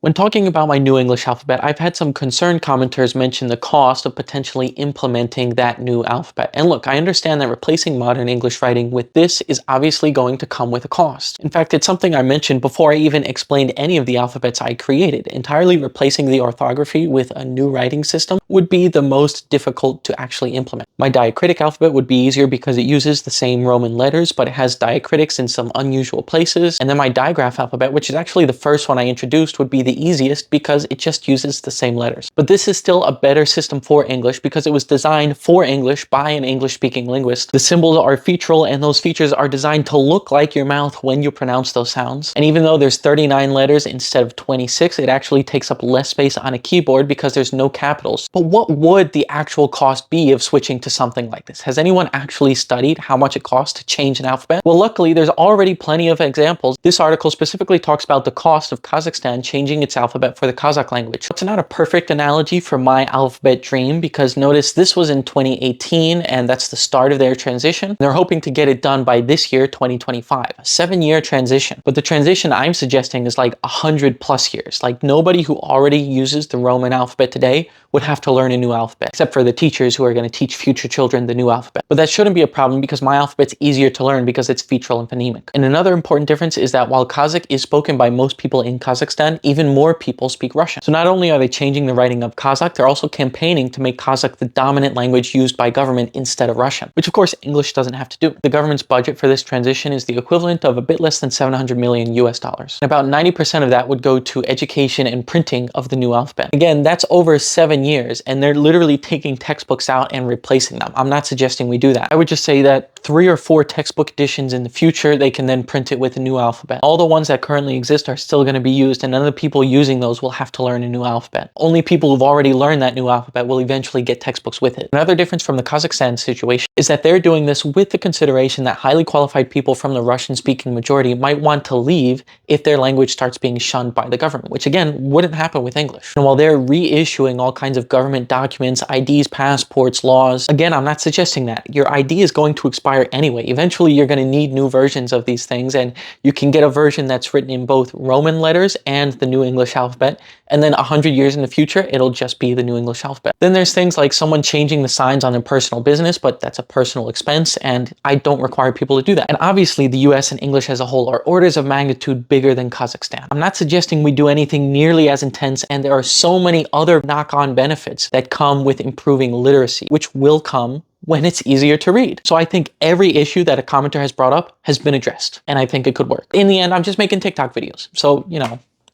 When talking about my new English alphabet, I've had some concerned commenters mention the cost of potentially implementing that new alphabet. And look, I understand that replacing modern English writing with this is obviously going to come with a cost. In fact, it's something I mentioned before I even explained any of the alphabets I created. Entirely replacing the orthography with a new writing system would be the most difficult to actually implement. My diacritic alphabet would be easier because it uses the same Roman letters, but it has diacritics in some unusual places. And then my digraph alphabet, which is actually the first one I introduced, would be the easiest because it just uses the same letters. But this is still a better system for English because it was designed for English by an English-speaking linguist. The symbols are featural, and those features are designed to look like your mouth when you pronounce those sounds. And even though there's 39 letters instead of 26, it actually takes up less space on a keyboard because there's no capitals. But what would the actual cost be of switching to something like this? Has anyone actually studied how much it costs to change an alphabet? Well, luckily, there's already plenty of examples. This article specifically talks about the cost of Kazakhstan changing its alphabet for the Kazakh language. It's not a perfect analogy for my alphabet dream because notice this was in 2018 and that's the start of their transition. They're hoping to get it done by this year, 2025, a 7-year transition. But the transition I'm suggesting is like 100+ years. Like nobody who already uses the Roman alphabet today would have to learn a new alphabet, except for the teachers who are going to teach future children the new alphabet. But that shouldn't be a problem because my alphabet's easier to learn because it's featural and phonemic. And another important difference is that while Kazakh is spoken by most people in Kazakhstan, even more people speak Russian. So not only are they changing the writing of Kazakh, they're also campaigning to make Kazakh the dominant language used by government instead of Russian, which of course English doesn't have to do. The government's budget for this transition is the equivalent of a bit less than 700 million US dollars. And about 90% of that would go to education and printing of the new alphabet. Again, that's over 7 years, and they're literally taking textbooks out and replacing them. I'm not suggesting we do that. I would just say that 3 or 4 textbook editions in the future, they can then print it with a new alphabet. All the ones that currently exist are still going to be used, and none of the people using those will have to learn a new alphabet. Only people who've already learned that new alphabet will eventually get textbooks with it. Another difference from the Kazakhstan situation is that they're doing this with the consideration that highly qualified people from the Russian-speaking majority might want to leave if their language starts being shunned by the government, which again wouldn't happen with English. And while they're reissuing all kinds of government documents, IDs, passports, laws, again, I'm not suggesting that. Your ID is going to expire anyway. Eventually, you're going to need new versions of these things, and you can get a version that's written in both Roman letters and the New English alphabet, and then 100 years in the future, it'll just be the New English alphabet. Then there's things like someone changing the signs on their personal business, but that's a personal expense, and I don't require people to do that. And obviously, the US and English as a whole are orders of magnitude bigger than Kazakhstan. I'm not suggesting we do anything nearly as intense, and there are so many other knock-on benefits that come with improving literacy, which will come when it's easier to read. So I think every issue that a commenter has brought up has been addressed, and I think it could work. In the end, I'm just making TikTok videos, so,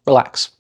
relax.